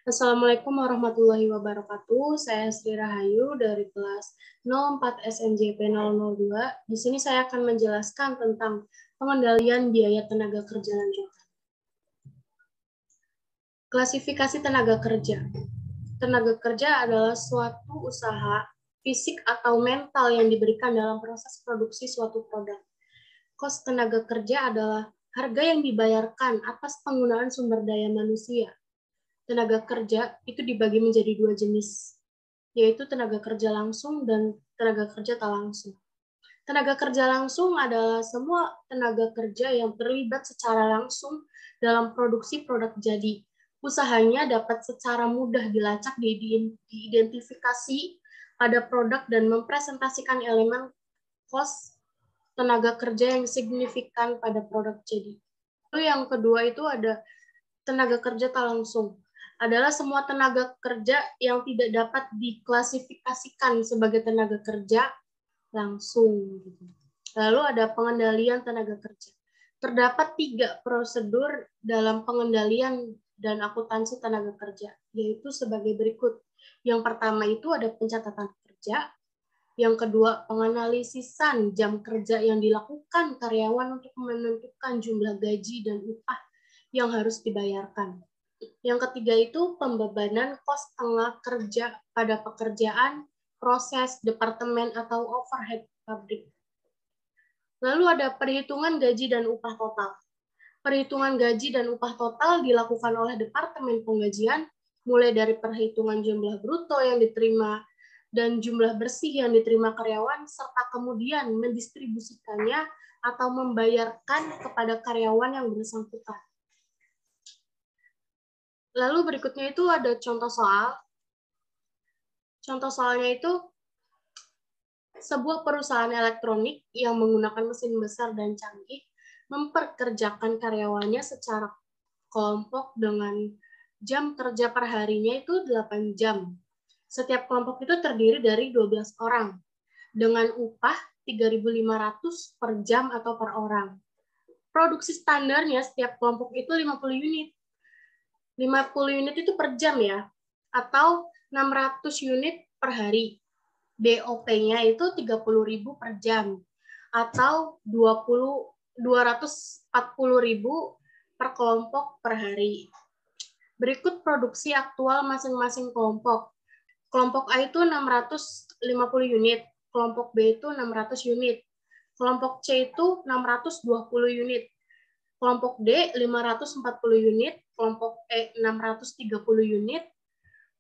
Assalamualaikum warahmatullahi wabarakatuh. Saya Sri Rahayu dari kelas 04 SMJP 002. Di sini saya akan menjelaskan tentang pengendalian biaya tenaga kerja lanjutan. Klasifikasi tenaga kerja. Tenaga kerja adalah suatu usaha fisik atau mental yang diberikan dalam proses produksi suatu produk. Kos tenaga kerja adalah harga yang dibayarkan atas penggunaan sumber daya manusia. Tenaga kerja itu dibagi menjadi dua jenis, yaitu tenaga kerja langsung dan tenaga kerja tak langsung. Tenaga kerja langsung adalah semua tenaga kerja yang terlibat secara langsung dalam produksi produk jadi. Usahanya dapat secara mudah dilacak, diidentifikasi pada produk dan mempresentasikan elemen kos tenaga kerja yang signifikan pada produk jadi. Lalu yang kedua itu ada tenaga kerja tak langsung. Adalah semua tenaga kerja yang tidak dapat diklasifikasikan sebagai tenaga kerja langsung. Lalu ada pengendalian tenaga kerja. Terdapat 3 prosedur dalam pengendalian dan akuntansi tenaga kerja, yaitu sebagai berikut. Yang pertama itu ada pencatatan kerja. Yang kedua, penganalisisan jam kerja yang dilakukan karyawan untuk menentukan jumlah gaji dan upah yang harus dibayarkan. Yang ketiga itu pembebanan kos tengah kerja pada pekerjaan, proses, departemen, atau overhead pabrik. Lalu ada perhitungan gaji dan upah total. Perhitungan gaji dan upah total dilakukan oleh Departemen Penggajian, mulai dari perhitungan jumlah bruto yang diterima dan jumlah bersih yang diterima karyawan, serta kemudian mendistribusikannya atau membayarkan kepada karyawan yang bersangkutan. Lalu berikutnya itu ada contoh soal. Contoh soalnya itu sebuah perusahaan elektronik yang menggunakan mesin besar dan canggih memperkerjakan karyawannya secara kelompok dengan jam kerja per harinya itu 8 jam. Setiap kelompok itu terdiri dari 12 orang dengan upah 3.500 per jam atau per orang. Produksi standarnya setiap kelompok itu 50 unit. 50 unit itu per jam ya, atau 600 unit per hari. BOP-nya itu 30.000 per jam, atau 240.000 per kelompok per hari. Berikut produksi aktual masing-masing kelompok. Kelompok A itu 650 unit, kelompok B itu 600 unit, kelompok C itu 620 unit, kelompok D 540 unit, kelompok E 630 unit,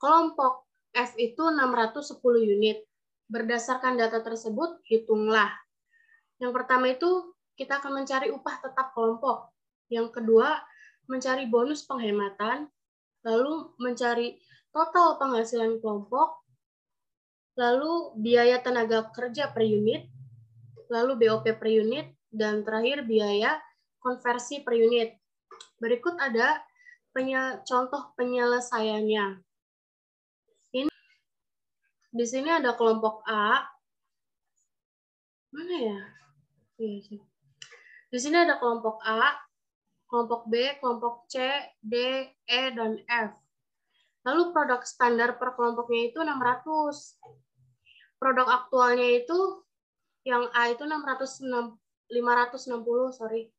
kelompok F itu 610 unit. Berdasarkan data tersebut, hitunglah. Yang pertama itu kita akan mencari upah tetap kelompok. Yang kedua, mencari bonus penghematan, lalu mencari total penghasilan kelompok, lalu biaya tenaga kerja per unit, lalu BOP per unit, dan terakhir biaya konversi per unit. Berikut ada contoh penyelesaiannya. Di sini ada kelompok A. Mana ya? Di sini ada kelompok A, kelompok B, kelompok C, D, E, dan F. Lalu produk standar per kelompoknya itu 600. Produk aktualnya itu yang A itu 560, sorry.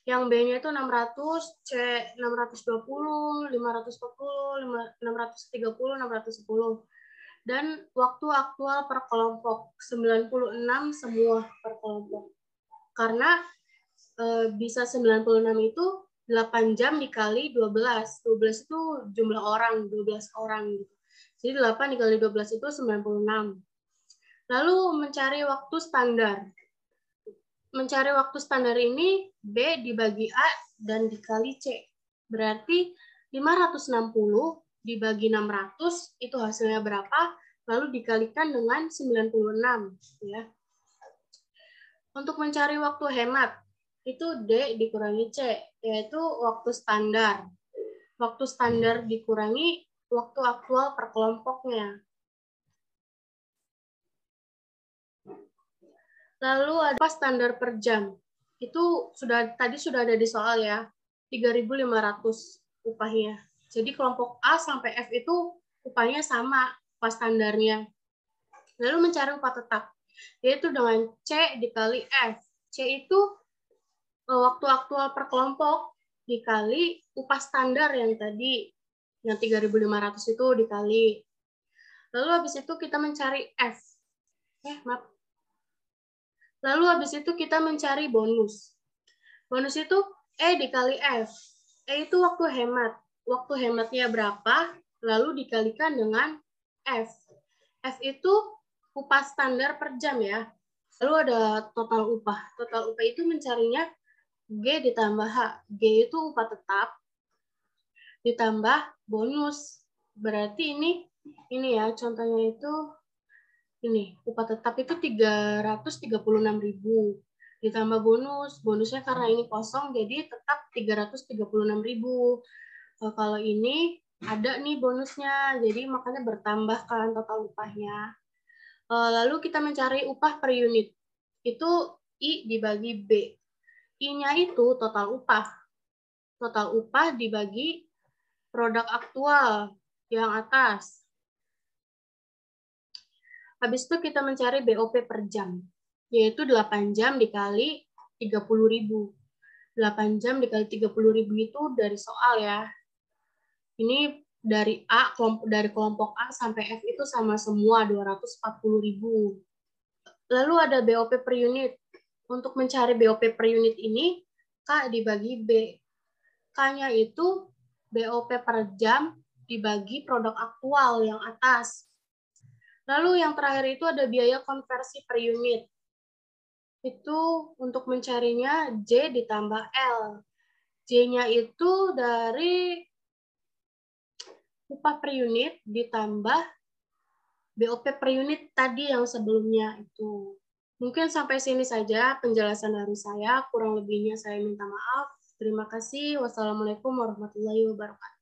Yang B-nya itu 600, C 620, 540, 630, 610. Dan waktu aktual per kelompok 96 semua per kelompok. Karena bisa 96 itu 8 jam dikali 12. 12 itu jumlah orang, 12 orang gitu. Jadi 8 dikali 12 itu 96. Lalu mencari waktu standar. Mencari waktu standar ini B dibagi A dan dikali C. Berarti 560 dibagi 600 itu hasilnya berapa? Lalu dikalikan dengan 96 ya. Untuk mencari waktu hemat itu D dikurangi C, yaitu waktu standar. Waktu standar dikurangi waktu aktual per kelompoknya. Lalu ada standar per jam. Itu tadi sudah ada di soal ya. 3.500 upahnya. Jadi kelompok A sampai F itu upahnya sama, upah standarnya. Lalu mencari upah tetap, yaitu dengan C dikali F. C itu waktu aktual per kelompok dikali upah standar yang tadi, yang 3.500 itu dikali. Lalu habis itu kita mencari F. Lalu habis itu kita mencari bonus. Bonus itu E dikali F. E itu waktu hemat. Waktu hematnya berapa, lalu dikalikan dengan F. F itu upah standar per jam ya. Lalu ada total upah. Total upah itu mencarinya G ditambah H. G itu upah tetap ditambah bonus. Berarti ini ya contohnya itu ini upah tetap itu 336.000 ditambah bonus. Bonusnya karena ini kosong jadi tetap 336.000. Kalau ini ada nih bonusnya, jadi makanya bertambah kan total upahnya. Lalu kita mencari upah per unit. Itu I dibagi B. I-nya itu total upah. Total upah dibagi produk aktual yang atas. Habis itu kita mencari BOP per jam, yaitu 8 jam dikali 30.000. 8 jam dikali 30.000 itu dari soal ya. Ini dari dari kelompok A sampai F itu sama semua 240.000. Lalu ada BOP per unit. Untuk mencari BOP per unit ini, K dibagi B. K-nya itu BOP per jam dibagi produk aktual yang atas. Lalu yang terakhir itu ada biaya konversi per unit. Itu untuk mencarinya J ditambah L. J-nya itu dari upah per unit ditambah BOP per unit tadi yang sebelumnya itu. Mungkin sampai sini saja penjelasan dari saya. Kurang lebihnya saya minta maaf. Terima kasih. Wassalamualaikum warahmatullahi wabarakatuh.